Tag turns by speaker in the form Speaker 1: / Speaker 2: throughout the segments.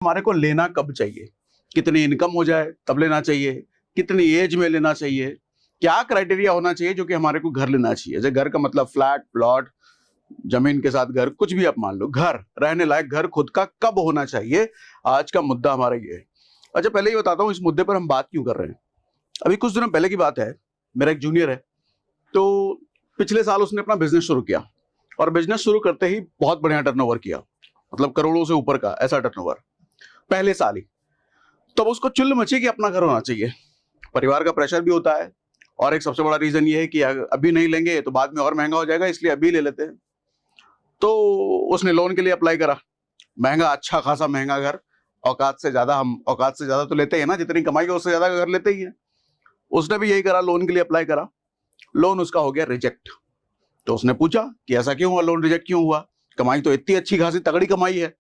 Speaker 1: हमारे को लेना कब चाहिए, कितनी इनकम हो जाए तब लेना चाहिए, कितनी एज में लेना चाहिए, क्या क्राइटेरिया होना चाहिए जो कि हमारे को घर लेना चाहिए। जैसे घर का मतलब फ्लैट, प्लॉट, जमीन के साथ घर, कुछ भी आप मान लो, घर, रहने लायक घर खुद का कब होना चाहिए, आज का मुद्दा हमारा ये है। अच्छा, पहले ही बताता हूँ इस मुद्दे पर हम बात क्यों कर रहे हैं। अभी कुछ दिनों पहले की बात है, मेरा एक जूनियर है, तो पिछले साल उसने अपना बिजनेस शुरू किया और बिजनेस शुरू करते ही बहुत बढ़िया टर्नओवर किया, मतलब करोड़ों से ऊपर का ऐसा टर्नओवर पहले साल ही। तब उसको चुल्ल मची कि अपना घर होना चाहिए, परिवार का प्रेशर भी होता है, और एक सबसे बड़ा रीजन ये है कि अभी नहीं लेंगे तो बाद में और महंगा हो जाएगा, इसलिए अभी ले लेते हैं। तो उसने लोन के लिए अप्लाई करा, महंगा, अच्छा खासा महंगा घर, औकात से ज्यादा, हम औकात से ज्यादा तो लेते हैं ना, जितनी कमाई है उससे ज्यादा घर लेते ही है। उसने भी यही करा, लोन के लिए अप्लाई करा, लोन उसका हो गया रिजेक्ट। तो उसने पूछा कि ऐसा क्यों हुआ, लोन रिजेक्ट क्यों हुआ, कमाई तो इतनी अच्छी खासी तगड़ी कमाई है।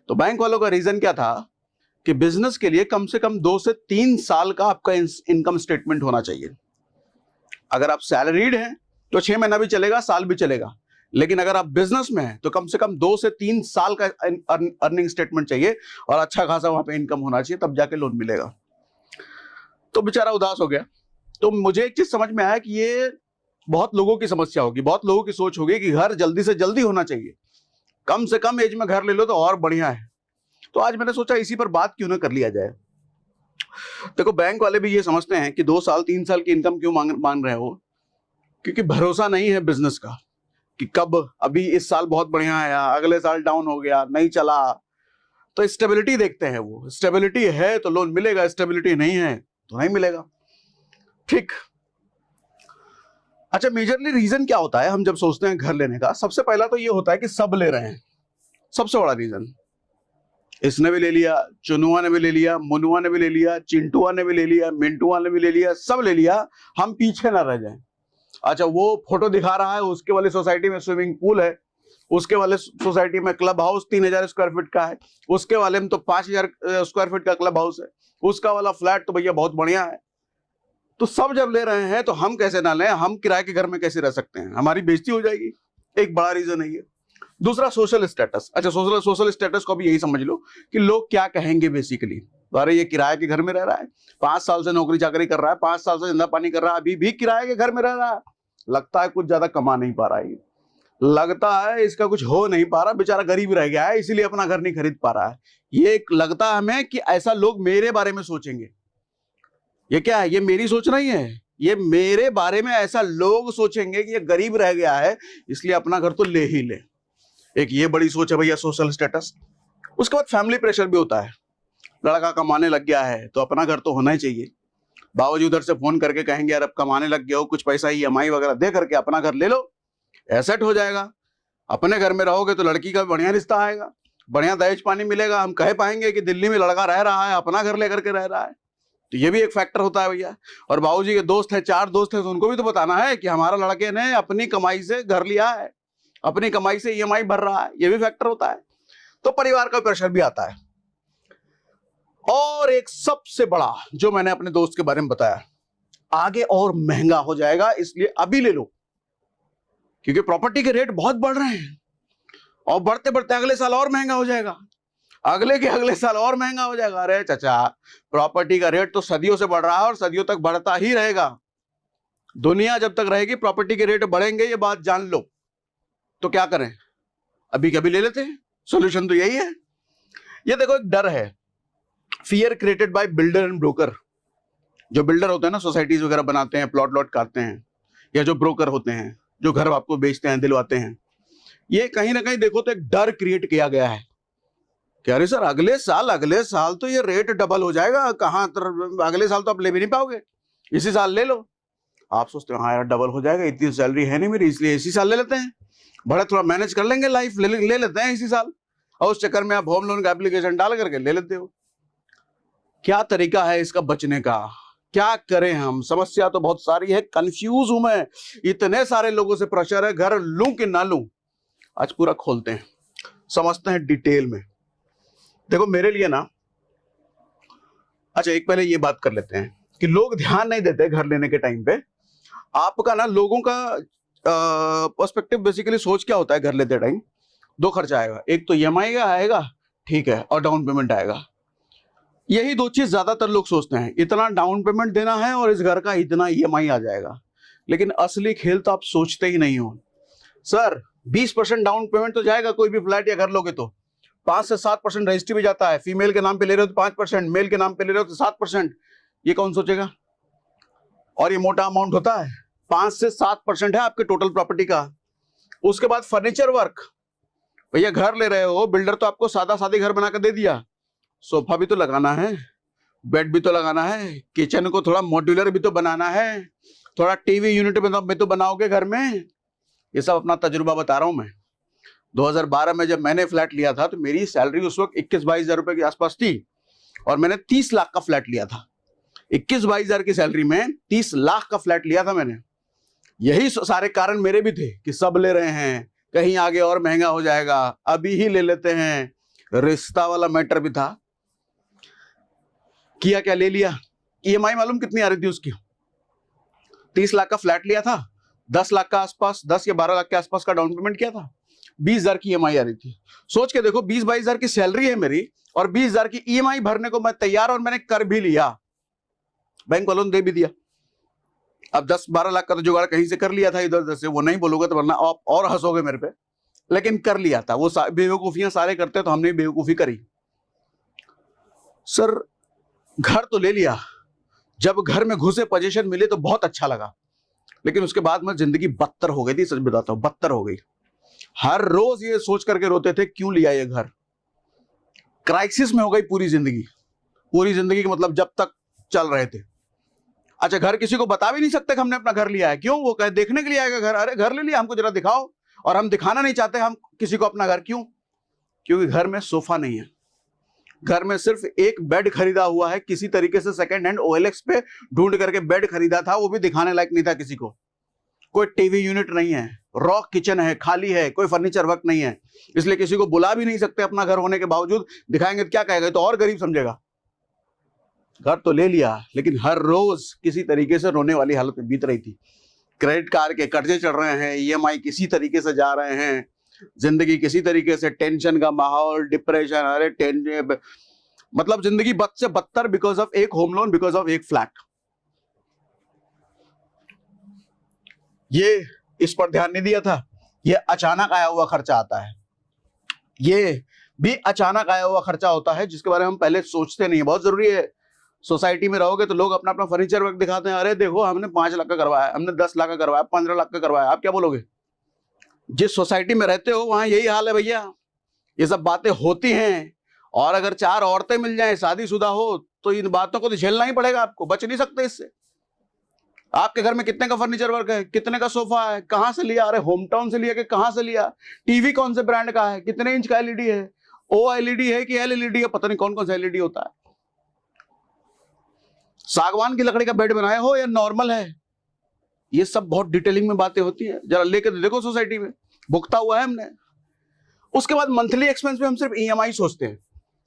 Speaker 1: तो बैंक वालों का रीजन क्या था कि बिजनेस के लिए कम से कम 2 से 3 साल का आपका इनकम स्टेटमेंट होना चाहिए। अगर आप सैलरीड हैं तो 6 महीना भी चलेगा, साल भी चलेगा, लेकिन अगर आप बिजनेस में हैं तो कम से कम 2 से 3 साल का अर्निंग स्टेटमेंट चाहिए और अच्छा खासा वहां पे इनकम होना चाहिए, तब जाके लोन मिलेगा। तो बेचारा उदास हो गया। तो मुझे एक चीज समझ में आया कि ये बहुत लोगों की समस्या होगी, बहुत लोगों की सोच होगी कि घर जल्दी से जल्दी होना चाहिए, कम से कम एज में घर ले लो तो और बढ़िया है। तो आज मैंने सोचा इसी पर बात क्यों ना कर लिया जाए। देखो, बैंक वाले भी ये समझते हैं कि 2 साल 3 साल की इनकम क्यों मांग रहे हो, क्योंकि भरोसा नहीं है बिजनेस का कि कब, अभी इस साल बहुत बढ़िया आया, अगले साल डाउन हो गया, नहीं चला। तो स्टेबिलिटी देखते हैं, वो स्टेबिलिटी है तो लोन मिलेगा, स्टेबिलिटी नहीं है तो नहीं मिलेगा। ठीक। अच्छा, मेजरली रीजन क्या होता है हम जब सोचते हैं घर लेने का? सबसे पहला तो ये होता है कि सब ले रहे हैं, सबसे बड़ा रीजन। इसने भी ले लिया, चुनुआ ने भी ले लिया, मुनुआ ने भी ले लिया, चिंटुआ ने भी ले लिया, मिंटुआ ने भी ले लिया, सब ले लिया, हम पीछे ना रह जाएं। अच्छा, वो फोटो दिखा रहा है, उसके वाली सोसाइटी में स्विमिंग पूल है, उसके वाले सोसाइटी में क्लब हाउस 3000 स्क्वायर फीट का है, उसके वाले में तो 5000 स्क्वायर फीट का क्लब हाउस है, उसका वाला फ्लैट तो भैया बहुत बढ़िया है। तो सब जब ले रहे हैं तो हम कैसे ना लें, हम किराए के घर में कैसे रह सकते हैं, हमारी बेइज्जती हो जाएगी। एक बड़ा रीजन है ये। दूसरा, सोशल स्टेटस। अच्छा, सोशल स्टेटस को भी यही समझ लो कि लोग क्या कहेंगे बेसिकली, अरे ये किराए के घर में रह रहा है, 5 साल से नौकरी चाकरी कर रहा है, 5 साल से धंधा पानी कर रहा है, अभी भी किराए के घर में रह रहा है, लगता है कुछ ज्यादा कमा नहीं पा रहा है, लगता है इसका कुछ हो नहीं पा रहा, बेचारा गरीब रह गया है इसलिए अपना घर नहीं खरीद पा रहा है। ये एक लगता है हमें कि ऐसा लोग मेरे बारे में सोचेंगे। ये क्या है? ये मेरी सोच नहीं है, ये मेरे बारे में ऐसा लोग सोचेंगे कि ये गरीब रह गया है इसलिए अपना घर तो ले ही ले। एक ये बड़ी सोच है भैया, सोशल स्टेटस। उसके बाद फैमिली प्रेशर भी होता है, लड़का कमाने लग गया है तो अपना घर तो होना ही चाहिए। बाबूजी उधर से फोन करके कहेंगे यार अब कमाने लग गया हो, कुछ पैसा EMI वगैरह दे करके अपना घर ले लो, एसेट हो जाएगा। अपने घर में रहोगे तो लड़की का बढ़िया रिश्ता आएगा, बढ़िया दहेज पानी मिलेगा, हम कह पाएंगे कि दिल्ली में लड़का रह रहा है, अपना घर लेकर के रह रहा है। तो ये भी एक फैक्टर होता है भैया। और बाबूजी के दोस्त हैं, 4 दोस्त हैं, तो उनको भी तो बताना है कि हमारा लड़के ने अपनी कमाई से घर लिया है, अपनी कमाई से EMI भर रहा है, ये भी फैक्टर होता है। तो परिवार का प्रेशर भी आता है। और एक सबसे बड़ा जो मैंने अपने दोस्त के बारे में बताया, आगे और महंगा हो जाएगा इसलिए अभी ले लो, क्योंकि प्रॉपर्टी के रेट बहुत बढ़ रहे हैं और बढ़ते बढ़ते अगले साल और महंगा हो जाएगा, अगले के अगले साल और महंगा हो जाएगा। अरे चाचा, प्रॉपर्टी का रेट तो सदियों से बढ़ रहा है और सदियों तक बढ़ता ही रहेगा। दुनिया जब तक रहेगी प्रॉपर्टी के रेट बढ़ेंगे, ये बात जान लो। तो क्या करें, अभी कभी ले लेते हैं, सॉल्यूशन तो यही है। ये देखो, एक डर है, fear created by builder and broker. जो बिल्डर होते हैं ना, सोसाइटीज वगैरह बनाते हैं, प्लॉट लॉट काटते हैं, या जो ब्रोकर होते हैं जो घर आपको बेचते हैं, दिलवाते हैं, ये कहीं ना कहीं देखो तो एक डर क्रिएट किया गया है कि अरे सर अगले साल तो ये रेट डबल हो जाएगा, कहां अगले साल तो आप ले भी नहीं पाओगे, इसी साल ले लो। आप सोचते हो हाँ यार डबल हो जाएगा, इतनी सैलरी है नहीं मेरी, इसलिए इसी साल ले लेते हैं, बड़ा थोड़ा मैनेज कर लेंगे लाइफ, ले लेते हैं इसी साल। और उस चक्कर में आप होम लोन का एप्लीकेशन डाल करके ले लेते हो। क्या तरीका है इसका बचने का, क्या करें हम? समस्या तो बहुत सारी है, कंफ्यूज हूं मैं, इतने सारे लोगों से प्रेशर है, घर लूं कि ना लूं। आज पूरा खोलते हैं, समझते हैं डिटेल में। देखो मेरे लिए ना, अच्छा एक पहले ये बात कर लेते हैं कि लोग ध्यान नहीं देते घर लेने के टाइम पे। आपका ना लोगों का पर्सपेक्टिव बेसिकली सोच क्या होता है घर लेते टाइम, 2 खर्चा आएगा, एक तो EMI का आएगा, ठीक है, और डाउन पेमेंट आएगा। यही दो चीज ज्यादातर लोग सोचते हैं, इतना डाउन पेमेंट देना है और इस घर का इतना ईएमआई आ जाएगा। लेकिन असली खेल तो आप सोचते ही नहीं हो। सर 20% डाउन पेमेंट तो जाएगा, कोई भी फ्लैट या घर लोगे तो 5 से 7% रजिस्ट्री भी जाता है। फीमेल के नाम पे ले रहे हो तो 5%, मेल के नाम पे ले रहे हो तो 7%। ये कौन सोचेगा? और ये मोटा अमाउंट होता है। 5 से 7% है आपके टोटल प्रॉपर्टी का। उसके बाद फर्नीचर वर्क, भैया घर ले रहे हो, बिल्डर तो आपको सादा सादी घर बनाकर दे दिया, सोफा भी तो लगाना है, बेड भी तो लगाना है, किचन को थोड़ा मॉड्यूलर भी तो बनाना है, थोड़ा टीवी यूनिट में तो बनाओगे घर में। ये सब अपना तजुर्बा बता रहा हूं मैं। 2012 में जब मैंने फ्लैट लिया था तो मेरी सैलरी उस वक्त 21-22 हजार रुपए के आसपास थी और मैंने 30 लाख का फ्लैट लिया था। 21-22 हजार की सैलरी में 30 लाख का फ्लैट लिया था मैंने। यही सारे कारण मेरे भी थे कि सब ले रहे हैं, कहीं आगे और महंगा हो जाएगा, अभी ही ले लेते हैं। रिश्ता वाला मैटर भी था। किया क्या? ले लिया। ईएमआई मालूम कितनी आ रही थी उसकी? 30 लाख का फ्लैट लिया था, 10 लाख का आसपास, 10 या 12 लाख के आसपास का डाउन पेमेंट किया था, 20 हजार की ईएमआई आ रही थी। सोच के देखो, 20-22 हजार की सैलरी है मेरी और 20 हजार की ईएमआई भरने को मैं तैयार, और मैंने कर भी लिया, बैंक वालों ने दे भी दिया। अब 10-12 लाख का तो जुगाड़ कहीं से कर लिया था इधर उधर से, वो नहीं बोलोगे तो वरना आप और हंसोगे मेरे पे, लेकिन कर लिया था। वो बेवकूफियां सारे करते तो हमने बेवकूफी करी। सर घर तो ले लिया, जब घर में घुसे पोजीशन मिले तो बहुत अच्छा लगा, लेकिन उसके बाद में जिंदगी बदतर हो गई थी। सच बताता हूं, बदतर हो गई। हर रोज ये सोच करके रोते थे क्यों लिया ये घर। क्राइसिस में हो गई पूरी जिंदगी। पूरी जिंदगी के मतलब जब तक चल रहे थे। अच्छा, घर किसी को बता भी नहीं सकते कि हमने अपना घर लिया है। क्यों? वो कहे देखने के लिए आएगा घर, अरे घर ले लिया, हमको जरा दिखाओ। और हम दिखाना नहीं चाहते हम किसी को अपना घर। क्यों? क्योंकि घर में सोफा नहीं है, घर में सिर्फ एक बेड खरीदा हुआ है, किसी तरीके से सेकंड हैंड OLX पे ढूंढ करके बेड खरीदा था, वो भी दिखाने लायक नहीं था किसी को। कोई टीवी यूनिट नहीं है, रॉ किचन है, खाली है, कोई फर्नीचर वर्क नहीं है, इसलिए किसी को बुला भी नहीं सकते अपना घर होने के बावजूद। दिखाएंगे तो क्या कहेगा, तो और गरीब समझेगा। घर तो ले लिया, लेकिन हर रोज किसी तरीके से रोने वाली हालत में बीत रही थी। क्रेडिट कार्ड के कर्जे चढ़ रहे हैं, EMI किसी तरीके से जा रहे हैं, जिंदगी किसी तरीके से, टेंशन का माहौल, डिप्रेशन, अरे टेंशन, मतलब जिंदगी बद से बदतर, बिकॉज ऑफ एक होम लोन, बिकॉज ऑफ एक फ्लैट। ये इस पर ध्यान नहीं दिया था। ये अचानक आया हुआ खर्चा आता है, ये भी अचानक आया हुआ खर्चा होता है जिसके बारे में हम पहले सोचते नहीं है। बहुत जरूरी है। सोसाइटी में रहोगे तो लोग अपना अपना फर्नीचर वर्क दिखाते हैं, अरे देखो हमने 5 लाख का करवाया, हमने 10 लाख का करवाया, 15 लाख का करवाया। आप क्या बोलोगे? जिस सोसाइटी में रहते हो वहां यही हाल है भैया, ये सब बातें होती हैं। और अगर 4 औरतें मिल जाएं, शादीशुदा हो, तो इन बातों को तो झेलना ही पड़ेगा आपको, बच नहीं सकते इससे। आपके घर में कितने का फर्नीचर वर्क है, कितने का सोफा है, कहां से लिया, अरे होम टाउन से लिया कि कहां से लिया, टीवी कौन से ब्रांड का है, कितने इंच का LED है, OLED है कि LLED है, पता नहीं कौन कौन सा LED होता है, सागवान की लकड़ी का बेड बनाया हो या नॉर्मल है। ये सब बहुत डिटेलिंग में बातें होती है, जरा लेकर देखो सोसाइटी में, भुगता हुआ है हमने। उसके बाद मंथली एक्सपेंस में हम सिर्फ EMI सोचते हैं,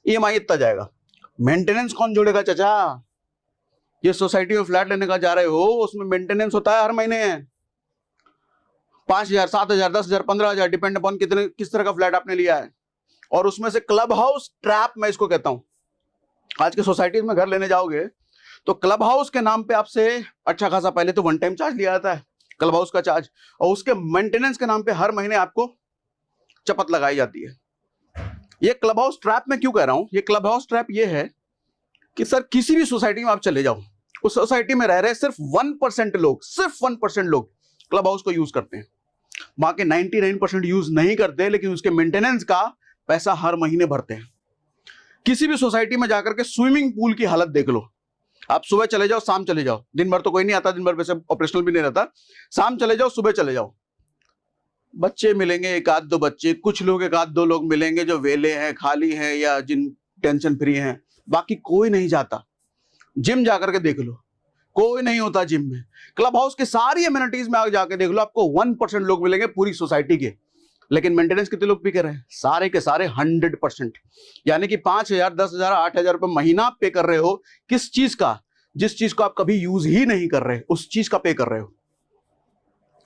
Speaker 1: EMI इतना जाएगा, मेंटेनेंस कौन जोड़ेगा चाचा? ये सोसाइटी में फ्लैट लेने का जा रहे हो, उसमें मेंटेनेंस होता है हर महीने 5,000, 7,000, 10,000, 15,000, डिपेंड अपॉन कितने किस तरह का फ्लैट आपने लिया है। और उसमें से क्लब हाउस ट्रैप, मैं इसको कहता हूं। आज के सोसाइटी में घर लेने जाओगे तो क्लब हाउस के नाम पे आपसे अच्छा खासा पहले तो 1 टाइम चार्ज लिया जाता है, क्लब हाउस का चार्ज, और उसके मेंटेनेंस के नाम पे हर महीने आपको चपत लगाई जाती है। ये क्लब हाउस ट्रैप मैं क्यों कह रहा हूं? ये क्लब हाउस ट्रैप ये है कि सर किसी भी सोसाइटी में आप चले जाओ, उस सोसाइटी में रह रहे सिर्फ 1% लोग, सिर्फ 1% लोग क्लब हाउस को यूज करते हैं। बाकी 99% यूज नहीं करते, लेकिन उसके मेंटेनेंस का पैसा हर महीने भरते हैं। किसी भी सोसाइटी में जाकर के स्विमिंग पूल की हालत देख लो। आप सुबह चले जाओ, शाम चले जाओ, दिन भर तो कोई नहीं आता, दिन भर वैसे ऑपरेशनल भी नहीं रहता, शाम चले जाओ, सुबह चले जाओ, बच्चे मिलेंगे, 1-2 बच्चे, कुछ लोग 1-2 लोग मिलेंगे जो वेले हैं, खाली हैं, या जिन टेंशन फ्री हैं, बाकी कोई नहीं जाता। जिम जाकर के देख लो, कोई नहीं होता जिम में। क्लब हाउस के सारी एमिनिटीज में आगे जाके देख लो, आपको 1% लोग मिलेंगे पूरी सोसाइटी के, लेकिन मेंटेनेंस कितने लोग पे कर रहे हैं? सारे के सारे 100%। यानी कि 5,000, 10,000, 8,000 रुपए महीना आप पे कर रहे हो। किस चीज का? जिस चीज को आप कभी यूज ही नहीं कर रहे, उस चीज का पे कर रहे हो।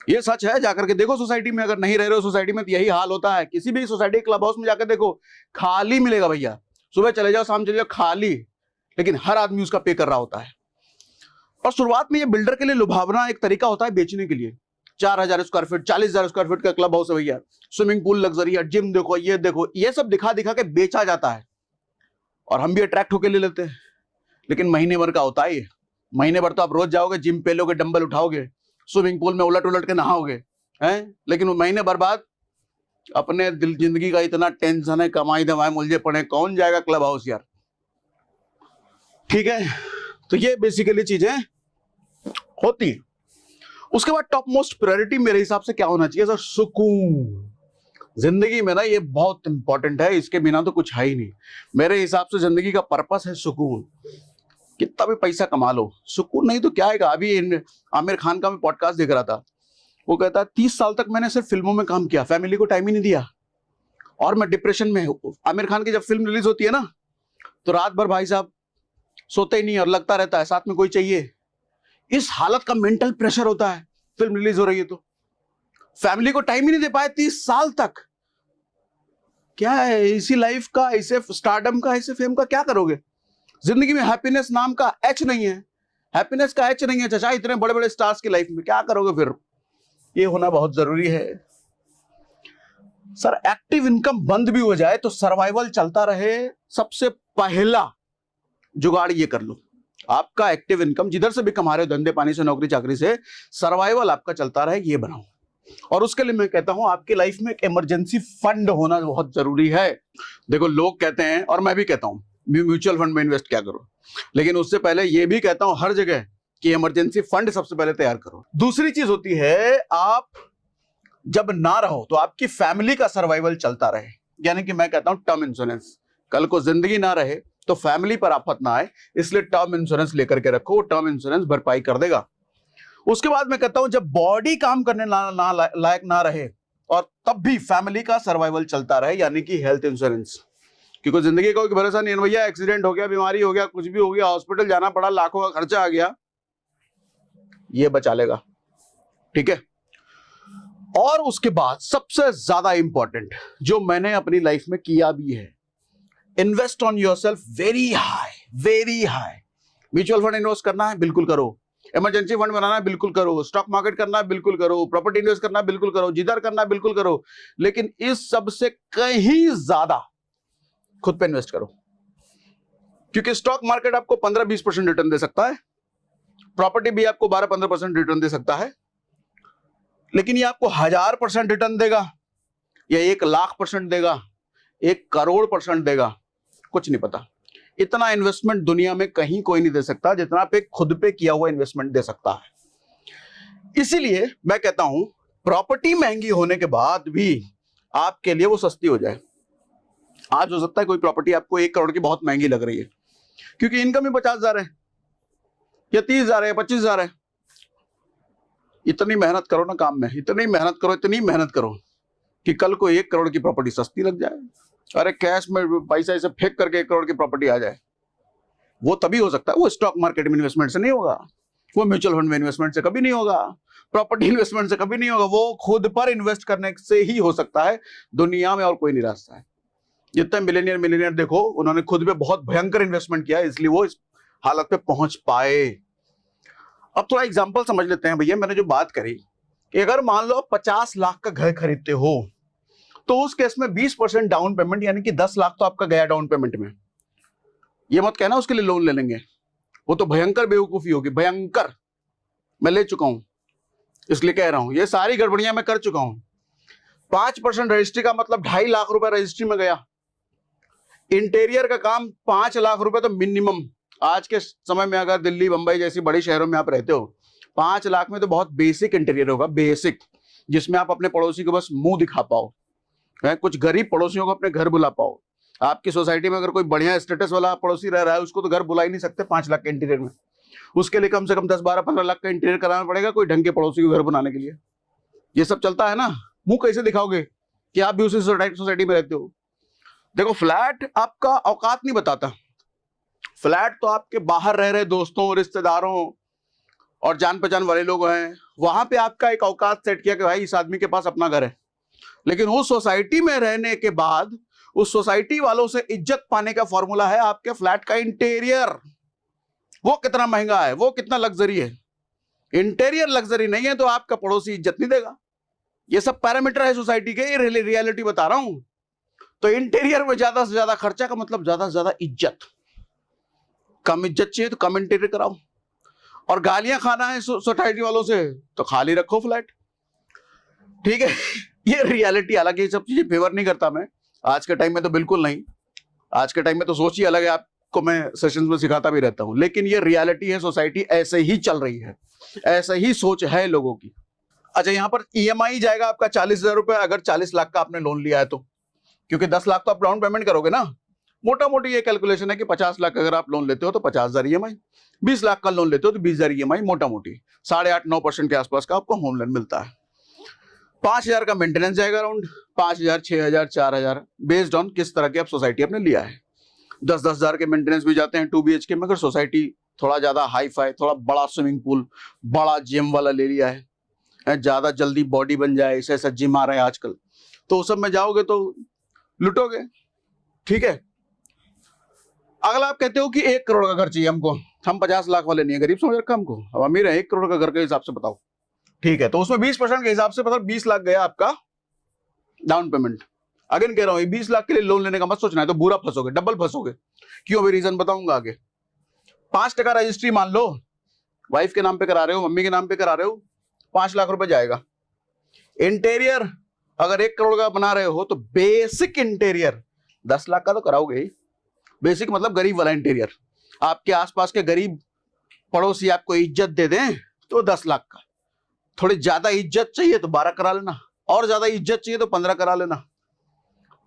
Speaker 1: ये सच है, जाकर के देखो सोसाइटी में, अगर नहीं रह रहे हो सोसाइटी में तो यही हाल होता है। किसी भी सोसाइटी क्लब हाउस में जाकर देखो, खाली मिलेगा भैया, सुबह चले जाओ शाम चले जाओ, खाली, लेकिन हर आदमी उसका पे कर रहा होता है। और शुरुआत में ये बिल्डर के लिए लुभावना एक तरीका होता है बेचने के लिए। 4,000 स्क्वायर फीट, 40,000 स्क्वायर फीट का क्लब हाउस है भैया, स्विमिंग पूल लग्जरी है, जिम देखो, ये सब दिखा दिखा के बेचा जाता है और हम भी अट्रैक्ट होकर ले लेते हैं। लेकिन महीने भर का होता है ये। महीने भर तो आप रोज जाओगे, जिम पे लोगे, डंबल उठाओगे, स्विमिंग पूल में उलट उलट के नहाओगे, हैं? लेकिन वो महीने भर बाद अपने दिल जिंदगी का इतना टेंशन है, कमाई धमाई मुलझे पड़े, कौन जाएगा क्लब हाउस यार। ठीक है, तो ये बेसिकली चीजें होती है। उसके बाद टॉप मोस्ट प्रायोरिटी मेरे हिसाब से क्या होना चाहिए सर? सुकून। जिंदगी में ना ये बहुत इंपॉर्टेंट है, इसके बिना तो कुछ है ही नहीं। मेरे हिसाब से जिंदगी का पर्पस है सुकून। कितना भी पैसा कमा लो, सुकून नहीं तो क्या आएगा। अभी आमिर खान का मैं पॉडकास्ट देख रहा था, वो कहता है 30 साल तक मैंने सिर्फ फिल्मों में काम किया, फैमिली को टाइम ही नहीं दिया और मैं डिप्रेशन में हूं। आमिर खान की जब फिल्म रिलीज होती है ना, तो रात भर भाई साहब सोते ही नहीं और लगता रहता है साथ में कोई चाहिए। इस हालत का मेंटल प्रेशर होता है, फिल्म रिलीज हो रही है तो फैमिली को टाइम ही नहीं दे पाए 30 साल तक। क्या है इसी लाइफ का, ऐसे स्टारडम का, ऐसे फेम का क्या करोगे? जिंदगी में हैप्पीनेस नाम का एच नहीं है, हैप्पीनेस का एच नहीं है चाचा, इतने बड़े बड़े स्टार्स की लाइफ में क्या करोगे फिर? ये होना बहुत जरूरी है सर। एक्टिव इनकम बंद भी हो जाए तो सर्वाइवल चलता रहे, सबसे पहला जुगाड़ ये कर लो, आपका एक्टिव इनकम जिधर से भी कमा रहे हो, धंधे पानी से, नौकरी चाकरी से, सर्वाइवल आपका चलता रहे, ये बनाओ। और उसके लिए मैं कहता हूं आपकी लाइफ में एक इमरजेंसी फंड होना बहुत जरूरी है। देखो लोग कहते हैं और मैं भी कहता हूं म्यूचुअल फंड में इन्वेस्ट क्या करो, लेकिन उससे पहले ये भी कहता हूं हर जगह कि इमरजेंसी फंड सबसे पहले तैयार करो। दूसरी चीज होती है, आप जब ना रहो तो आपकी फैमिली का सर्वाइवल चलता रहे, यानी कि मैं कहता हूं टर्म इंश्योरेंस। कल को जिंदगी ना रहे तो फैमिली पर आफत ना आए, इसलिए टर्म इंश्योरेंस लेकर के रखो, टर्म इंश्योरेंस भरपाई कर देगा। उसके बाद मैं कहता हूं जब बॉडी काम करने लायक ना रहे और तब भी फैमिली का सर्वाइवल चलता रहे, यानी कि हेल्थ इंश्योरेंस। क्योंकि जिंदगी का कोई भरोसा नहीं है भैया, एक्सीडेंट हो गया, बीमारी हो गया, कुछ भी हो गया, हॉस्पिटल जाना पड़ा, लाखों का खर्चा आ गया, ये बचा लेगा। ठीक है, और उसके बाद सबसे ज्यादा इंपॉर्टेंट जो मैंने अपनी लाइफ में किया भी है, invest on yourself very high, very high. Mutual fund invest करना है, बिल्कुल करो। इमरजेंसी फंड बनाना है, बिल्कुल करो। स्टॉक मार्केट करना है, बिल्कुल करो। प्रॉपर्टी इन्वेस्ट करना है, बिल्कुल करो। जिधर करना है, बिल्कुल करो। लेकिन इस सब से कहीं ज्यादा खुद पे इन्वेस्ट करो, क्योंकि स्टॉक मार्केट आपको 15-20% रिटर्न दे सकता है, प्रॉपर्टी भी आपको 12-15% रिटर्न दे सकता है, लेकिन ये आपको 1000% रिटर्न देगा या 1,00,000% देगा, 1,00,00,000% देगा, कुछ नहीं पता। इतना इन्वेस्टमेंट दुनिया में कहीं कोई नहीं दे सकता जितना पे खुद पे किया हुआ इन्वेस्टमेंट दे सकता है। इसीलिए मैं कहता हूं प्रॉपर्टी महंगी होने के बाद भी आपके लिए वो सस्ती हो जाए। आज हो सकता है कोई प्रॉपर्टी आपको 1 करोड़ की बहुत महंगी लग रही है, क्योंकि इनकम ही 50,000 है या 30,000 है, 25,000 है। इतनी मेहनत करो ना काम में, इतनी मेहनत करो, इतनी मेहनत करो कि कल को 1 करोड़ की प्रॉपर्टी सस्ती लग जाए। अरे कैश में पैसा ऐसे फेंक करके 1 करोड़ की प्रॉपर्टी आ जाए, वो तभी हो सकता है। वो स्टॉक मार्केट में इन्वेस्टमेंट से नहीं होगा, वो म्यूचुअल फंड में इन्वेस्टमेंट से कभी नहीं होगा, प्रॉपर्टी इन्वेस्टमेंट से कभी नहीं होगा। वो खुद पर इन्वेस्ट करने से ही हो सकता है, दुनिया में और कोई नहीं रास्ता है। जितने मिलेनियर देखो, उन्होंने खुद पे बहुत भयंकर इन्वेस्टमेंट किया, इसलिए वो इस हालत पे पहुंच पाए। अब थोड़ा एग्जांपल समझ लेते हैं भैया। मैंने जो बात करी कि अगर मान लो 50 लाख का घर खरीदते हो तो उस केस में 20% डाउन पेमेंट, यानी कि 10 लाख तो आपका गया डाउन पेमेंट में। ये मत कहना उसके लिए लोन ले लेंगे, वो तो भयंकर बेवकूफी होगी, भयंकर। मैं ले चुका हूं, इसलिए कह रहा हूं, ये सारी गड़बड़ियां मैं कर चुका हूं। 5% रजिस्ट्री का मतलब 2.5 लाख रुपए रजिस्ट्री में गया। इंटीरियर का काम 5 लाख रुपए तो मिनिमम। आज के समय में अगर दिल्ली, मुंबई जैसी बड़े शहरों में आप रहते हो, 5 लाख में तो बहुत बेसिक इंटीरियर होगा, बेसिक, जिसमें आप अपने पड़ोसी को बस मुंह दिखा पाओ, कुछ गरीब पड़ोसियों को अपने घर बुला पाओ। आपकी सोसाइटी में अगर कोई बढ़िया स्टेटस वाला पड़ोसी रह रहा है, उसको तो घर बुला ही नहीं सकते 5 लाख के इंटीरियर में। उसके लिए कम से कम 10, 12, 15 लाख का इंटीरियर कराना पड़ेगा कोई ढंग के पड़ोसी को घर बनाने के लिए। ये सब चलता है ना, मुंह कैसे दिखाओगे कि आप भी उसी सोसाइटी में रहते हो? देखो, फ्लैट आपका औकात नहीं बताता। फ्लैट तो आपके बाहर रह रहे दोस्तों, रिश्तेदारों, और जान पहचान वाले लोग हैं, वहां पे आपका एक औकात सेट किया कि भाई इस आदमी के पास अपना घर है। लेकिन उस सोसाइटी में रहने के बाद उस सोसाइटी वालों से इज्जत पाने का फॉर्मूला है आपके फ्लैट का इंटीरियर। वो कितना महंगा है, वो कितना लग्जरी है। इंटीरियर लग्जरी नहीं है तो आपका पड़ोसी इज्जत नहीं देगा। ये सब पैरामीटर है सोसाइटी के, ये रियलिटी बता रहा हूं। तो इंटीरियर में ज्यादा से ज्यादा खर्चा का मतलब ज्यादा से ज्यादा इज्जत। कम इज्जत चाहिए तो कम इंटीरियर कराओ, और गालियां खाना है सोसाइटी वालों से तो खाली रखो फ्लैट। ठीक है, ये रियलिटी। हालांकि ये सब चीजें फेवर नहीं करता मैं, आज के टाइम में तो बिल्कुल नहीं। आज के टाइम में तो सोच ही अलग है, आपको मैं सेशंस में सिखाता भी रहता हूं। लेकिन ये रियलिटी है, सोसाइटी ऐसे ही चल रही है, ऐसे ही सोच है लोगों की। अच्छा, यहां पर ईएमआई जाएगा आपका 40,000 रुपए, अगर 40 लाख का आपने लोन लिया है तो। क्योंकि 10 लाख तो आप डाउन पेमेंट करोगे ना। मोटा मोटी ये कैलकुलेशन है कि 50 लाख अगर आप लोन लेते हो तो 50,000 ईएमआई, 20 लाख का लोन लेते हो तो 20,000 ईएमआई, मोटा मोटी 8.5-9% के आसपास का आपको होम लोन मिलता है। 5,000 का मेंटेनेंस जाएगा अराउंड 5,000, 6,000, 4,000, बेस्ड ऑन किस तरह की आप सोसाइटी आपने लिया है। 10-10 हजार के मेंटेनेंस भी जाते हैं 2 BHK में। अगर सोसाइटी थोड़ा ज्यादा हाई फाई, थोड़ा बड़ा स्विमिंग पूल, बड़ा जिम वाला ले लिया है, ज्यादा जल्दी बॉडी बन जाए, ऐसे ऐसा जिम आ रहा है आजकल, तो उस सब में जाओगे तो लुटोगे। ठीक है, अगला आप कहते हो कि 1 करोड़ का घर चाहिए हमको, हम 50 लाख वाले नहीं है, गरीब समझ रखा हमको, अब अमीर है, 1 करोड़ का घर के हिसाब से बताओ। ठीक है, तो उसमें 20% के हिसाब से मतलब 20 लाख गया आपका डाउन पेमेंट। अगेन कह रहा हूं, 20 लाख के लिए लोन लेने का मत सोचना है, तो बुरा फंसोगे, डबल फंसोगे। क्यों, अभी रीजन बताऊंगा आगे। 5% रजिस्ट्री मान लो, वाइफ के नाम पे करा रहे हो, मम्मी के नाम पे करा रहे हो, 5 लाख रुपए जाएगा। इंटीरियर अगर 1 करोड़ का बना रहे हो तो बेसिक इंटीरियर 10 लाख का तो कराओगे ही। बेसिक मतलब गरीब वाला इंटीरियर, आपके आसपास के गरीब पड़ोसी आपको इज्जत दे दें तो 10 लाख का। थोड़ी ज्यादा इज्जत चाहिए तो 12 करा लेना, और ज्यादा इज्जत चाहिए तो 15 करा लेना।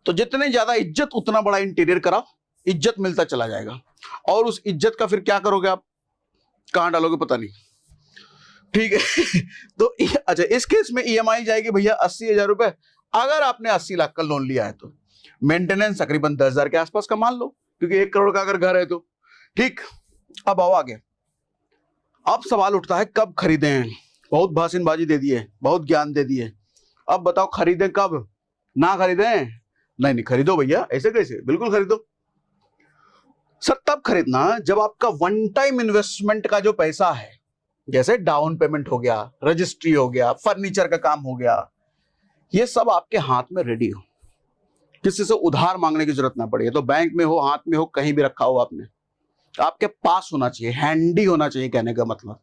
Speaker 1: तो जितने ज्यादा इज्जत उतना बड़ा इंटीरियर कराओ, इज्जत मिलता चला जाएगा। और उस इज्जत का फिर क्या करोगे आप, कहां डालोगे पता नहीं। ठीक है तो अच्छा, इस केस में ईएमआई जाएगी भैया 80,000 रुपए, अगर आपने 80 लाख का लोन लिया है तो। मेंटेनेंस तकरीबन 10,000 के आसपास का मान लो, क्योंकि 1 करोड़ का अगर घर है तो। ठीक, अब आओ आगे। अब सवाल उठता है कब खरीदें। बहुत भाषणबाजी दे दी है, बहुत ज्ञान दे दिए, अब बताओ खरीदें कब, ना खरीदें। नहीं खरीदो भैया, ऐसे कैसे, बिल्कुल खरीदो सर। तब खरीदना जब आपका वन टाइम इन्वेस्टमेंट का जो पैसा है, जैसे डाउन पेमेंट हो गया, रजिस्ट्री हो गया, फर्नीचर का काम हो गया, ये सब आपके हाथ में रेडी हो, किसी से उधार मांगने की जरूरत ना पड़े। तो बैंक में हो, हाथ में हो, कहीं भी रखा हो आपने, आपके पास होना चाहिए, हैंडी होना चाहिए। कहने का मतलब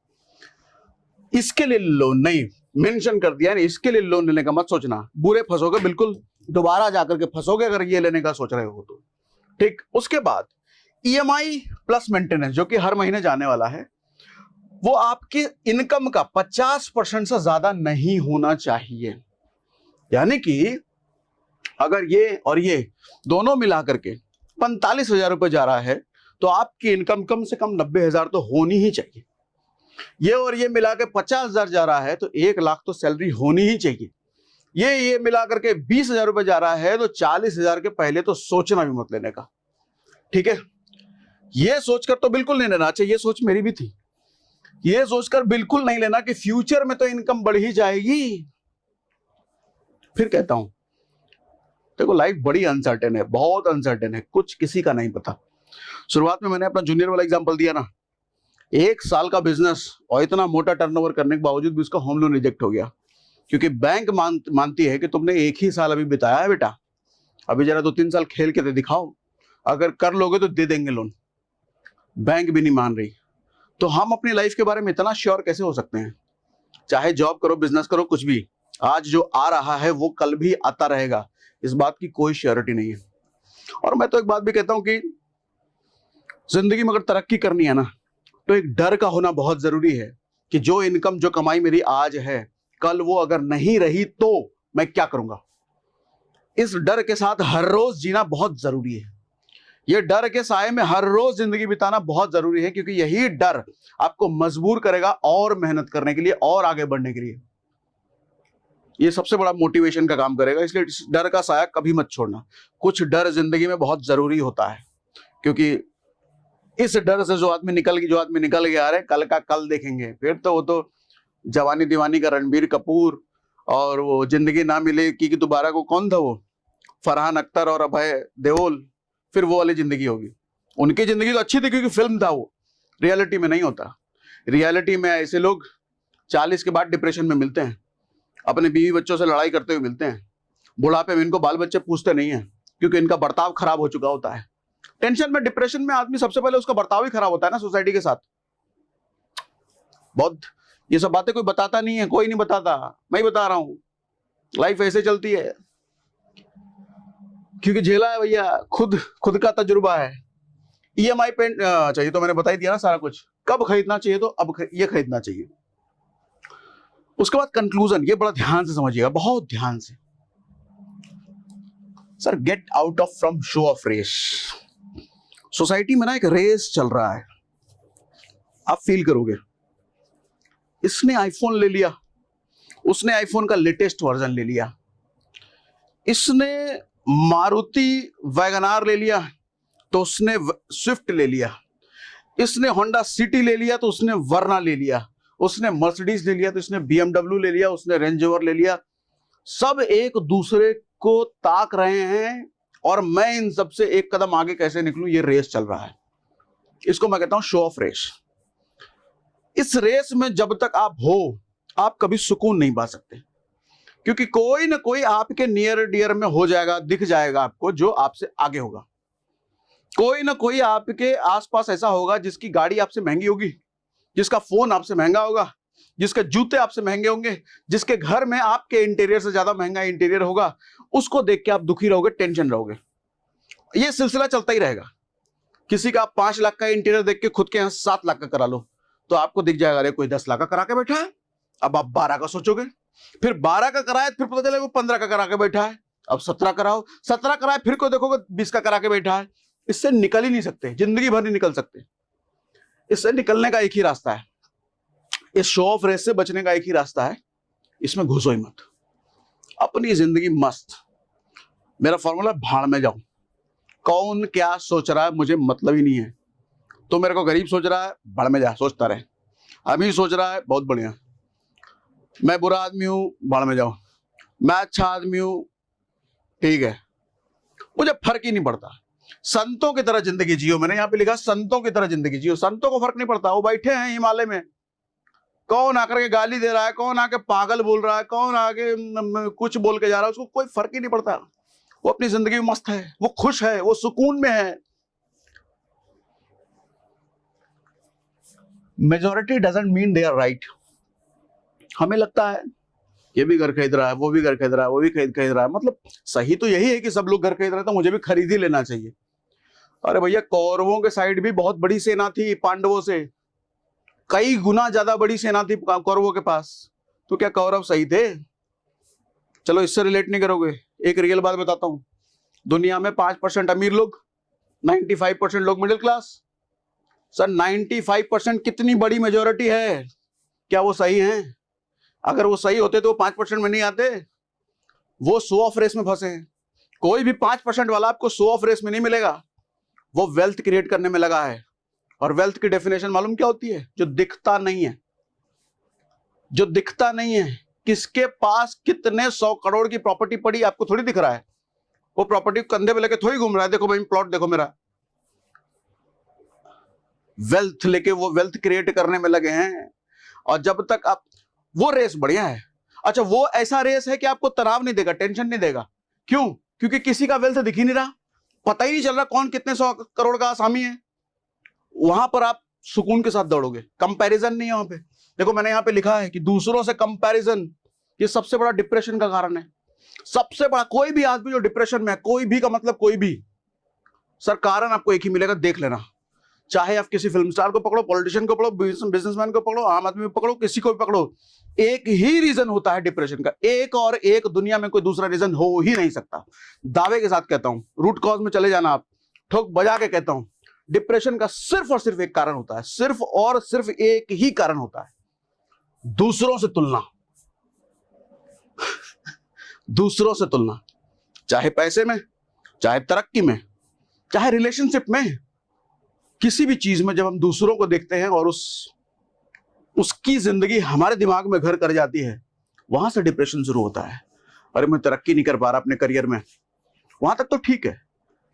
Speaker 1: इसके लिए लोन नहीं मेंशन कर दिया, नहीं इसके लिए लोन लेने का मत सोचना, बुरे फंसोगे, बिल्कुल दोबारा जाकर के फंसोगे अगर ये लेने का सोच रहे हो तो। ठीक, उसके बाद ईएमआई प्लस मेंटेनेंस जो कि हर महीने जाने वाला है, वो आपकी इनकम का 50% से ज्यादा नहीं होना चाहिए। यानी कि अगर ये और ये दोनों मिलाकर के 45,000 रुपए जा रहा है तो आपकी इनकम कम से कम 90,000 तो होनी ही चाहिए। ये और ये मिला के 50,000 जा रहा है तो 1 लाख तो सैलरी होनी ही चाहिए। ये मिला करके 20,000 रुपए जा रहा है तो 40,000 के पहले तो सोचना भी मत लेने का। ठीक है, ये सोचकर तो बिल्कुल नहीं लेना। अच्छा, ये सोच मेरी भी थी, ये सोचकर बिल्कुल नहीं लेना कि फ्यूचर में तो इनकम बढ़ ही जाएगी। फिर कहता हूं देखो, लाइफ बड़ी अनसर्टेन है, बहुत अनसर्टेन है, कुछ किसी का नहीं पता। शुरुआत में मैंने अपना जूनियर वाला एग्जांपल दिया ना, 1 साल का बिजनेस और इतना मोटा टर्नओवर करने के बावजूद भी उसका होम लोन रिजेक्ट हो गया, क्योंकि बैंक मानती है कि तुमने 1 ही साल अभी बिताया है बेटा, अभी जरा 2-3 साल खेल के तो दिखाओ, अगर कर लोगे तो दे देंगे लोन। बैंक भी नहीं मान रही। तो हम अपनी लाइफ के बारे में इतना श्योर कैसे हो सकते हैं? चाहे जॉब करो, बिजनेस करो, कुछ भी, आज जो आ रहा है वो कल भी आता रहेगा, इस बात की कोई श्योरिटी नहीं है। और मैं तो एक बात भी कहता हूं कि जिंदगी में अगर तरक्की करनी है ना, तो एक डर का होना बहुत जरूरी है कि जो इनकम, जो कमाई मेरी आज है, कल वो अगर नहीं रही तो मैं क्या करूंगा। इस डर के साथ हर रोज जीना बहुत जरूरी है। ये डर के साए में हर रोज जिंदगी बिताना बहुत जरूरी है, क्योंकि यही डर आपको मजबूर करेगा और मेहनत करने के लिए और आगे बढ़ने के लिए। ये सबसे बड़ा मोटिवेशन का काम करेगा। इसलिए इस डर का साया कभी मत छोड़ना। कुछ डर जिंदगी में बहुत जरूरी होता है, क्योंकि इस डर से जो आदमी निकल गया, अरे कल का कल देखेंगे, फिर तो वो तो जवानी दीवानी का रणबीर कपूर और वो जिंदगी ना मिले कि दोबारा को कौन था वो, फरहान अख्तर और अभय देओल, फिर वो वाली जिंदगी होगी। उनकी जिंदगी तो अच्छी थी क्योंकि फिल्म था वो, रियलिटी में नहीं होता। रियलिटी में ऐसे लोग 40 के बाद डिप्रेशन में मिलते हैं, अपने बीवी बच्चों से लड़ाई करते हुए मिलते हैं, बुढ़ापे में इनको बाल बच्चे पूछते नहीं है क्योंकि इनका बर्ताव खराब हो चुका होता है। टेंशन में, डिप्रेशन में आदमी सबसे पहले उसका बर्ताव ही खराब होता है ना सोसाइटी के साथ। बहुत ये सब बातें कोई बताता नहीं है, कोई नहीं बताता, मैं ही बता रहा हूं। लाइफ ऐसे चलती है क्योंकि झेला है भैया, खुद का तजुर्बा है। EMI पे चाहिए तो मैंने बता ही दिया ना सारा कुछ, कब खरीदना चाहिए तो अब ये खरीदना चाहिए। उसके बाद कंक्लूजन, ये बड़ा ध्यान से समझिएगा, बहुत ध्यान से। Sir get out of from show off race. Society में ना एक रेस चल रहा है, आप फील करोगे। इसने आईफोन ले लिया, उसने आईफोन का लेटेस्ट वर्जन ले लिया, इसने मारुति वैगनार ले लिया तो उसने स्विफ्ट ले लिया, इसने होंडा सिटी ले लिया तो उसने वर्ना ले लिया, उसने मर्सिडीज ले लिया तो इसने BMW ले लिया, उसने रेंज रोवर ले लिया। सब एक दूसरे को ताक रहे हैं और मैं इन सब से एक कदम आगे कैसे निकलूं, ये रेस चल रहा है। इसको मैं कहता हूं शो ऑफ रेस। इस रेस में जब तक आप हो, आप कभी सुकून नहीं पा सकते, क्योंकि कोई ना कोई आपके नियर डियर में हो जाएगा, दिख जाएगा आपको, जो आपसे आगे होगा। कोई ना कोई आपके आसपास ऐसा होगा जिसकी गाड़ी आपसे महंगी होगी, जिसका फोन आपसे महंगा होगा, जिसके जूते आपसे महंगे होंगे, जिसके घर में आपके इंटीरियर से ज्यादा महंगा इंटीरियर होगा। उसको देख के आप दुखी रहोगे, टेंशन रहोगे। ये सिलसिला चलता ही रहेगा। किसी का आप 5 लाख का इंटीरियर देख के खुद के यहां 7 लाख का करा लो तो आपको दिख जाएगा अरे कोई 10 लाख का करा के बैठा है। अब आप 12 का सोचोगे, फिर 12 का कराए, फिर पता चलेगा वो 15 का करा के बैठा है। अब 17 कराओ, 17 कराए, फिर कोई देखोगे 20 का करा के बैठा है। इससे निकल ही नहीं सकते, जिंदगी भर नहीं निकल सकते। इससे निकलने का एक ही रास्ता है, इस शो ऑफ रेस से बचने का एक ही रास्ता है, इसमें घुसो ही मत, अपनी जिंदगी मस्त। मेरा फॉर्मूला, भाड़ में जाओ। कौन क्या सोच रहा है मुझे मतलब ही नहीं है। तो मेरे को गरीब सोच रहा है, भाड़ में जा, सोचता रहे। अभी सोच रहा है, बहुत बढ़िया। मैं बुरा आदमी हूं, भाड़ में जाओ। मैं अच्छा आदमी हूं, ठीक है, मुझे फर्क ही नहीं पड़ता। संतों की तरह जिंदगी जियो, मैंने यहां पे लिखा संतों की तरह जिंदगी जियो। संतों को फर्क नहीं पड़ता, वो बैठे हैं हिमालय में, कौन आकर के गाली दे रहा है, कौन आके पागल बोल रहा है, कौन आके कुछ बोल के जा रहा है, उसको कोई फर्क ही नहीं पड़ता। वो अपनी जिंदगी में मस्त है, वो खुश है, वो सुकून में है। Majority doesn't mean they are right. हमें लगता है ये भी घर खरीद रहा है, वो भी घर खरीद रहा है, वो भी खरीद रहा है, मतलब सही तो यही है कि सब लोग घर खरीद रहे हैं तो मुझे भी खरीद ही लेना चाहिए। अरे भैया, कौरवों के साइड भी बहुत बड़ी सेना थी, पांडवों से कई गुना ज्यादा बड़ी सेना थी कौरवों के पास। तो क्या कौरव सही थे? चलो इससे रिलेट नहीं करोगे, एक रियल बात बताता हूं। दुनिया में 5% अमीर लोग, 95% लोग मिडिल क्लास। सर 95% कितनी बड़ी मेजोरिटी है, क्या वो सही है? अगर वो सही होते तो वो 5% में नहीं आते। वो शो ऑफ रेस में फंसे हैं। कोई भी 5% वाला आपको शो ऑफ रेस में नहीं मिलेगा, वो वेल्थ क्रिएट करने में लगा है। और वेल्थ की डेफिनेशन मालूम क्या होती है? जो दिखता नहीं है, जो दिखता नहीं है। किसके पास कितने 100 करोड़ की प्रॉपर्टी पड़ी आपको थोड़ी दिख रहा है, वो प्रॉपर्टी कंधे पे लेके थोड़ी घूम रहा है, देखो भाई प्लॉट देखो मेरा। वेल्थ लेके वो वेल्थ क्रिएट करने में लगे हैं। और जब तक आप, वो रेस बढ़िया है। अच्छा, वो ऐसा रेस है कि आपको तनाव नहीं देगा, टेंशन नहीं देगा। क्यों? क्योंकि किसी का वेल्थ दिख ही नहीं रहा, पता ही नहीं चल रहा कौन कितने 100 करोड़ का आसामी है। वहां पर आप सुकून के साथ दौड़ोगे, कंपैरिजन नहीं है वहां पे। देखो मैंने यहां पे लिखा है कि दूसरों से कंपैरिजन, ये सबसे बड़ा डिप्रेशन का कारण है। सबसे बड़ा, कोई भी आदमी जो डिप्रेशन में है, कोई भी का मतलब कोई भी, सर कारण आपको एक ही मिलेगा, देख लेना। चाहे आप किसी फिल्म स्टार को पकड़ो, पॉलिटिशियन को पकड़ो, बिजनेसमैन को पकड़ो, आम आदमी को पकड़ो, किसी को भी पकड़ो, एक ही रीजन होता है डिप्रेशन का। एक और एक, दुनिया में कोई दूसरा रीजन हो ही नहीं सकता। दावे के साथ कहता हूं, रूट कॉज में चले जाना आप, ठोक बजा के कहता हूं, डिप्रेशन का सिर्फ और सिर्फ एक कारण होता है, सिर्फ और सिर्फ एक ही कारण होता है, दूसरों से तुलना। दूसरों से तुलना, चाहे पैसे में, चाहे तरक्की में, चाहे रिलेशनशिप में। किसी भी चीज में जब हम दूसरों को देखते हैं और उसकी जिंदगी हमारे दिमाग में घर कर जाती है, वहां से डिप्रेशन शुरू होता है। अरे मैं तरक्की नहीं कर पा रहा अपने करियर में, वहां तक तो ठीक है,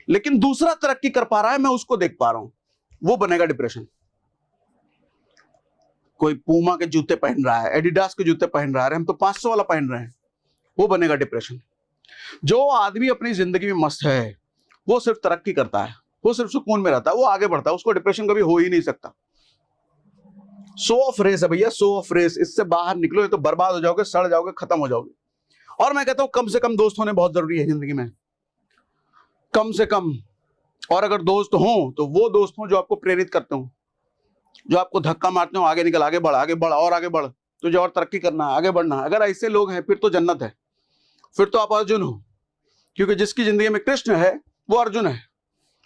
Speaker 1: लेकिन दूसरा तरक्की कर पा रहा है, मैं उसको देख पा रहा हूं, वो बनेगा डिप्रेशन। कोई पूमा के जूते पहन रहा है, एडिडास के जूते पहन रहा है, हम तो 500 वाला पहन रहे हैं, वो बनेगा डिप्रेशन। जो आदमी अपनी जिंदगी में मस्त है, वो सिर्फ तरक्की करता है, वो सिर्फ सुकून में रहता है, वो आगे बढ़ता है, उसको डिप्रेशन कभी हो ही नहीं सकता। शो ऑफ रेस है भैया, शो ऑफ रेस, इससे बाहर निकलो, ये तो बर्बाद हो जाओगे, सड़ जाओगे, खत्म हो जाओगे। और मैं कहता हूं कम से कम दोस्त होने बहुत जरूरी है जिंदगी में, कम से कम। और अगर दोस्त हो तो वो दोस्त हो जो आपको प्रेरित करते हो, जो आपको धक्का मारते हो, आगे निकल, आगे बढ़, आगे बढ़ और आगे बढ़, तुझे और तरक्की करना है, आगे बढ़ना है। अगर ऐसे लोग हैं फिर तो जन्नत है, फिर तो आप अर्जुन हो, क्योंकि जिसकी जिंदगी में कृष्ण है वो अर्जुन है,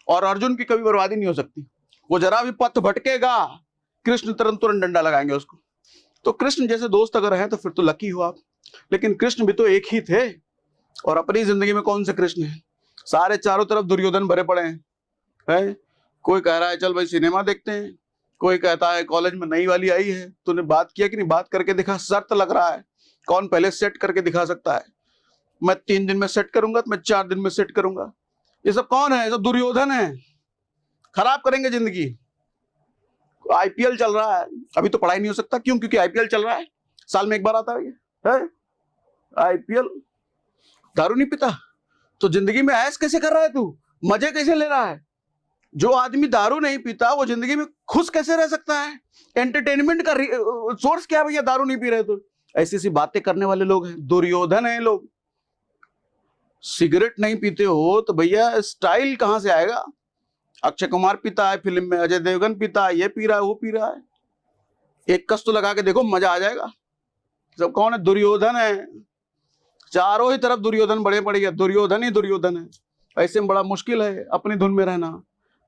Speaker 1: और अर्जुन की कभी बर्बादी नहीं हो सकती। वो जरा भी पथ भटकेगा, कृष्ण तुरंत डंडा लगाएंगे उसको। तो कृष्ण जैसे दोस्त अगर हैं तो फिर तो लकी हो आप। लेकिन कृष्ण भी तो एक ही थे, और अपनी जिंदगी में कौन से कृष्ण हैं? सारे चारों तरफ दुर्योधन भरे पड़े हैं। कोई कह रहा है चल भाई सिनेमा देखते हैं, कोई कहता है कॉलेज में नई वाली आई है, तूने बात किया कि नहीं, बात करके दिखा, शर्त लग रहा है, कौन पहले सेट करके दिखा सकता है, मैं 3 दिन में सेट करूंगा, तो मैं 4 दिन में सेट करूंगा। ये सब कौन है? ये सब दुर्योधन है, खराब करेंगे जिंदगी। आईपीएल चल रहा है, अभी तो पढ़ाई नहीं हो सकता, क्यों? क्योंकि आईपीएल चल रहा है, साल में एक बार आता है आईपीएल। दारू नहीं पीता तो जिंदगी में ऐश कैसे कर रहा है तू, मजे कैसे ले रहा है? जो आदमी दारू नहीं पीता वो जिंदगी में खुश कैसे रह सकता है? एंटरटेनमेंट का सोर्स क्या है भैया? दारू नहीं पी रहे तो ऐसी ऐसी बातें करने वाले लोग हैं, दुर्योधन है लोग। सिगरेट नहीं पीते हो तो भैया स्टाइल कहां से आएगा? अक्षय कुमार पीता है फिल्म में, अजय देवगन पीता है, ये पी रहा है, वो पी रहा है, एक कस तो लगा के देखो, मजा आ जाएगा। सब कौन है? दुर्योधन है, चारों ही तरफ दुर्योधन बड़े पड़े, दुर्योधन ही दुर्योधन है। ऐसे में बड़ा मुश्किल है अपनी धुन में रहना,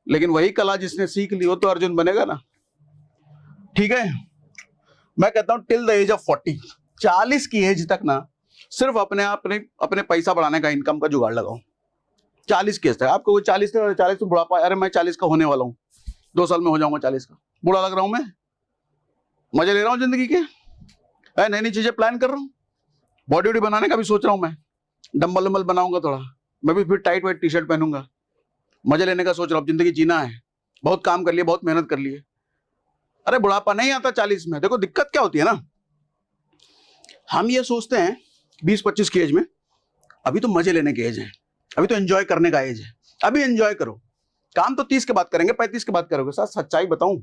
Speaker 1: लेकिन वही कला जिसने सीख ली वो तो अर्जुन बनेगा ना। ठीक है, मैं कहता हूं टिल द एज ऑफ 40, 40 की एज तक ना सिर्फ अपने पैसा बढ़ाने का, इनकम का जुगाड़ लगाओ। 40 की एज तक आपको 40 तो बुढ़ापा, अरे मैं 40 का होने वाला हूं, 2 साल में हो जाऊंगा 40 का, बुढ़ा लग रहा हूं मैं, मजे ले रहा हूं जिंदगी के, नई नई चीजें प्लान कर रहा हूं, बॉडी वॉडी बनाने का भी सोच रहा हूं मैं, डंबल वंबल बनाऊंगा थोड़ा, मैं भी फिर टाइट वाइट टी शर्ट पहनूंगा, मजे लेने का सोच रहा हूं। जिंदगी जीना है, बहुत काम कर लिए, बहुत मेहनत कर लिए। अरे बुढ़ापा नहीं आता 40 में। देखो दिक्कत क्या होती है ना, हम ये सोचते हैं 20-25 की एज में अभी तो मजे लेने की एज है, अभी तो एंजॉय करने का एज है, अभी एंजॉय करो, काम तो 30 के बाद करेंगे, 35 के बाद करोगे। साथ सच्चाई बताऊं,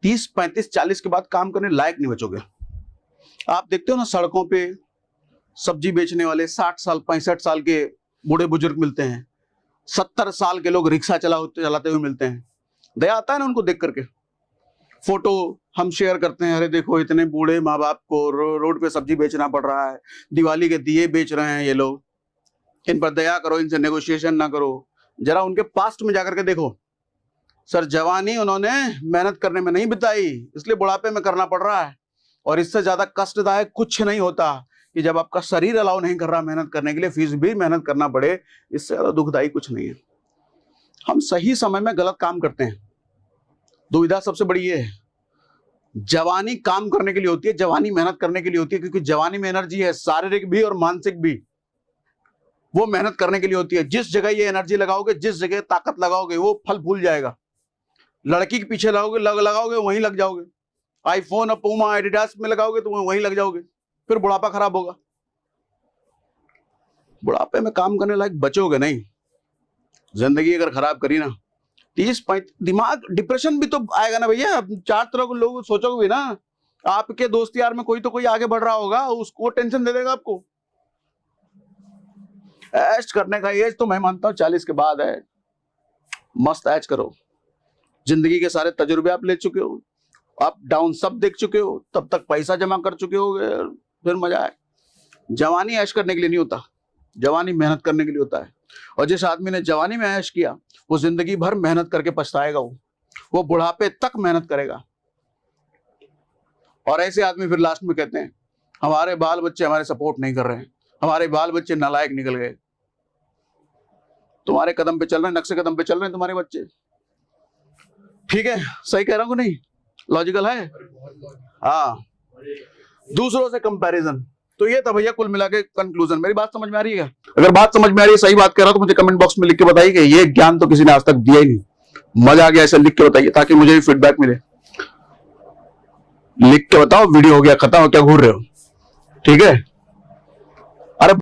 Speaker 1: 30, 35, 40 के बाद काम करने लायक नहीं बचोगे। आप देखते हो ना सड़कों पे सब्जी बेचने वाले 60 साल 65 साल के बूढ़े बुजुर्ग मिलते हैं, 70 साल के लोग रिक्शा चलाते हुए मिलते हैं। दया आता है ना उनको देख करके। फोटो हम शेयर करते हैं, अरे देखो इतने बूढ़े माँ बाप को रोड पे सब्जी बेचना पड़ रहा है, दिवाली के दिए बेच रहे हैं ये लोग, इन पर दया करो, इनसे नेगोशिएशन ना करो। जरा उनके पास्ट में जाकर के देखो, सर जवानी उन्होंने मेहनत करने में नहीं बिताई, इसलिए बुढ़ापे में करना पड़ रहा है। और इससे ज्यादा कष्टदायक कुछ नहीं होता कि जब आपका शरीर अलाउ नहीं कर रहा मेहनत करने के लिए, फिर भी मेहनत करना पड़े, इससे ज्यादा दुखदायी कुछ नहीं है। हम सही समय में गलत काम करते हैं। दुविधा सबसे बड़ी ये है, जवानी काम करने के लिए होती है, जवानी मेहनत करने के लिए होती है, क्योंकि जवानी में एनर्जी है, शारीरिक भी और मानसिक भी, वो मेहनत करने के लिए होती है। जिस जगह ये एनर्जी लगाओगे, जिस जगह ताकत लगाओगे, वो फल फूल जाएगा। लड़की के पीछे लगाओगे वहीं लग जाओगे, आईफोन और पूमा एडिडास में लगाओगे तो वहीं लग जाओगे, फिर बुढ़ापा खराब होगा। बुढ़ापे में काम करने लायक बचोगे नहीं। जिंदगी अगर खराब करी ना, 30-35 दिमाग, डिप्रेशन भी तो आएगा ना भैया। 4 तरह के लोग सोचोगे भी ना, आपके दोस्त यार में कोई तो कोई आगे बढ़ रहा होगा, उसको टेंशन दे देगा आपको। ऐश करने का एज तो मैं मानता हूं 40 के बाद है। मस्त ऐश करो, जिंदगी के सारे तजुर्बे आप ले चुके हो, अप डाउन सब देख चुके हो, तब तक पैसा जमा कर चुके हो, फिर मजा आए। जवानी ऐश करने के लिए नहीं होता, जवानी मेहनत करने के लिए होता है। और जिस आदमी ने जवानी में ऐश किया वो जिंदगी भर मेहनत करके पछताएगा, वो बुढ़ापे तक मेहनत करेगा। और ऐसे आदमी फिर लास्ट में कहते हैं हमारे बाल बच्चे हमारे सपोर्ट नहीं कर रहे हैं, हमारे बाल बच्चे नालायक निकल गए। तुम्हारे कदम पे चल रहे हैं, नक्शे कदम पे चल रहे हैं तुम्हारे बच्चे। ठीक है, सही कह रहा हूं नहीं? लॉजिकल है? हाँ, दूसरों से कंपैरिजन। तो ये था भैया कुल मिला के कंक्लूजन। मेरी बात समझ में आ रही है? अगर बात समझ में आ रही है, सही बात कह रहा हूं, तो मुझे कमेंट बॉक्स में लिख के बताइए कि ये ज्ञान तो किसी ने आज तक दिया ही नहीं। मजा आ गया ऐसा लिख के बताइए, ताकि मुझे भी फीडबैक मिले। लिख के बताओ वीडियो हो गया खत्म, क्या घूर रहे हो? ठीक है।